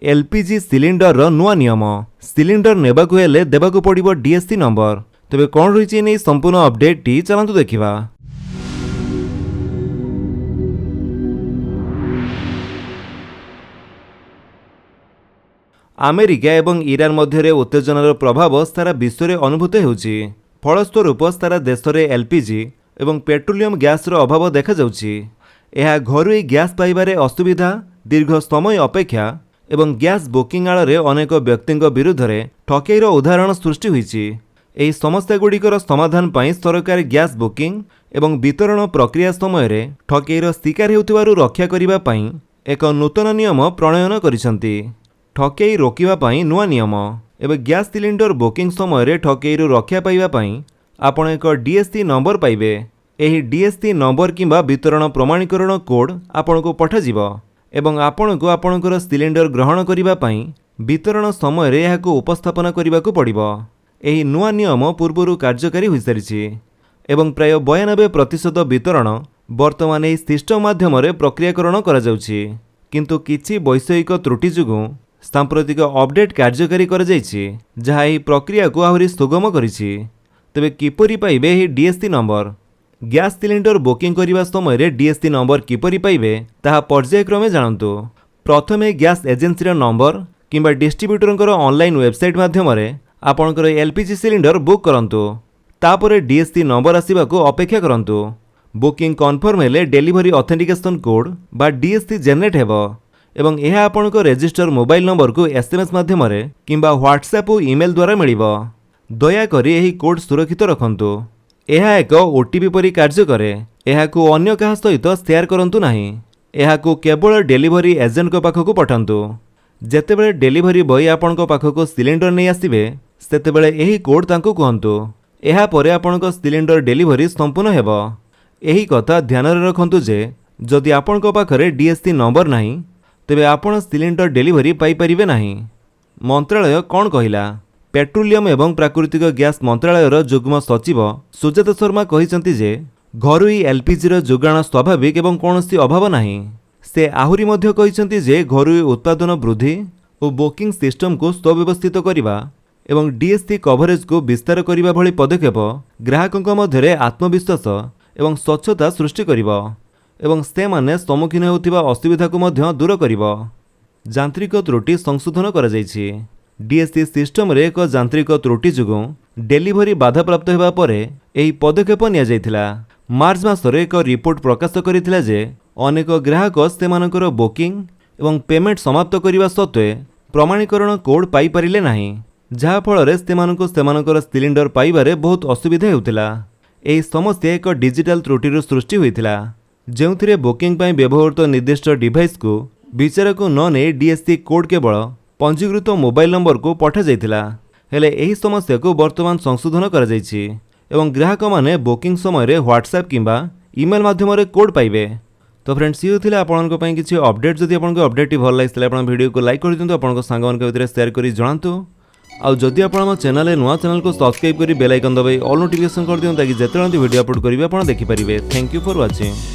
LPG cylinder नुआ नियम cylinder नेबाकु हेले देबाकु पड़िबो डीएससी नंबर। तेबे कौन रही नहीं संपूर्ण अपडेट टी चलतु देखा। अमेरिका एवं ईरान मध्य उत्तेजनार प्रभाव सारा विश्व में अनुभूत होउछि। फलस्वरूप सारा देश में एलपीजी एवं पेट्रोलियम गैस अभाव देखा जाउछि। यह घरोई गैस पाइबारे असुविधा, दीर्घ समय अपेक्षा एवं गैस बुकिंग आड़े अनेक व्यक्ति विरुद्ध में ठकेईर उदाहरण सृष्टि होइछि। एही समस्यागुड़िकर समाधान पाई सरकार गैस बुकिंग एवं वितरण प्रक्रिया समय ठकेईर शिकार हेउथिबारु रक्षा करिबा पाई एक नूतन नियम प्रणयन करिसंती। ठकेई रोकिबा पाई नुआ नियम एवं गैस सिलिंडर बुकिंग समय ठकेईरु रक्षा पाइबा पाई आपण एक डीएससी नंबर पाइबे। एही डीएससी नंबर किंबा वितरण प्रमाणीकरण कोड आपनको पठाजिबो एवं आपनको आपणकर सिलिंडर ग्रहण करिबा पाई वितरण समय एहाकु उपस्थापन करिबाकु पड़िबो। एही नुआ नियम पूर्वरु कार्यकारी होई सारिछि एवं प्राय 92% वितरण वर्तमान एही सिस्टम माध्यम प्रक्रियाकरण करा जाउछि। किंतु किछि वैषयिक त्रुटि जुगु सांप्रतिक अपडेट कार्यकारी करा जाइछि जहा एही प्रक्रिया को आहुरी सुगम करिछि। तेबे किपरि पाइबे एही DSC number? Gas cylinder booking करने समय डीएससी नंबर किपरि पाइबे ताहा पर्यायक्रमे जानतु। प्रथमे गैस एजेंसी नंबर किंबा डिस्ट्रीब्यूटर ऑनलाइन वेबसाइट माध्यम आपणकर एलपीजी सिलिंडर बुक करंतु। तापरे डीएससी नंबर आसिबाकू अपेक्षा करंतु। बुकिंग कन्फर्म हेले डेलीवरी ऑथेंटिकेशन कोड बा डीएससी जनरेट हेबो एवं यह आपणको रजिस्टर मोबाइल नंबर को एसएमएस माध्यम किंबा व्हाट्सएप और ईमेल द्वारा मिलिबो। दयाकरी एही कोड सुरक्षित रखंतु। यह एक ओटीपी परि कार्य करे। यहाकू अन्य कहा सहित शेयर करंतु नाही। यहाकू केवल डेलीवरी एजेंट को पाखकू पठांतु। जेतेबेले डेलीवरी बॉय आपणको पाखकू सिलिंडर नहीं आसिबे सेतेबेले एही कोड तांकू कहंतु। एहा परे आपणको सिलिंडर डेलीवरी संपूर्ण हेबो। एही कथा ध्यान रे रखंतु जे जदि आपणको पाखरे डीएससी नंबर नाही तेबे आपण सिलिंडर डेलीवरी पाई परिबे नाही। मंत्रालय कोन कहिला? पेट्रोलियम एवं प्राकृतिक गैस मंत्रालयर जुग्म सचिव सुजाता शर्मा कहिसंती जे घरोई एलपीजी जोगाण स्वाभाविक एवं कौनसी अभाव नाही। से आहुरी मध्य कहिसंती जे घरोई उत्पादन वृद्धि और बुकिंग सिस्टम को सुव्यवस्थित करिबा एवं डीएससी कवरेज को विस्तार करिबा भली पदक्षेप ग्राहकक मध्य आत्मविश्वास एवं स्वच्छता सृष्टि करिबो एवं से माने सम्मुखीन होउथिबा असुविधा को मध्य दूर करिबो। यांत्रिक त्रुटि संशोधन करा जायछि। डीएससी सिस्टम रे एक यांत्रिक त्रुटि जुगु डेलीवरी बाधाप्राप्त हेबा परे एही पदक्षेप निया जायथिला। मार्च मासरे एक रिपोर्ट प्रकाश करिथिला जे अनेक ग्राहक सेमानकर बुकिंग एवं पेमेंट समाप्त करिबा सत्वे प्रमाणीकरण कोड पाई परिले नाही, जहा फଳରେ सेमानकु सेमानकर सिलिंडर पाइबारे बहुत असुविधा हेउथिला। एही समस्या एक डिजिटल त्रुटिरु सृष्टि होइथिला जेउथिरे बुकिंग पाई व्यवहृत निर्दिष्ट डिवाइस को विचार को न नै डीएससी कोड केवल पंजीकृत मोबाइल नंबर को पठा जाइथिला। हेले एही समस्या को वर्तमान संशोधन करा जाइछि एवं ग्राहक माने बुकिंग समय रे व्हाट्सएप किंबा ईमेल माध्यम रे कोड पाइबे। तो फ्रेंड्स ये थिला आपनक पई किछि अपडेट। जदि आपनक अपडेट भल लागितले आपन वीडियो को लाइक कर दियंतु, आपनक संग मान के भितर शेयर करी जणांतु। आ जदि आपन हम चैनल नुआ चैनल को सब्सक्राइब करी बेल आइकन दबाई ऑल नोटिफिकेशन कर दियंतु ताकि जेतेବେଳେ वीडियो अपलोड करिवे आपन देखि परिबे। Thank you for watching.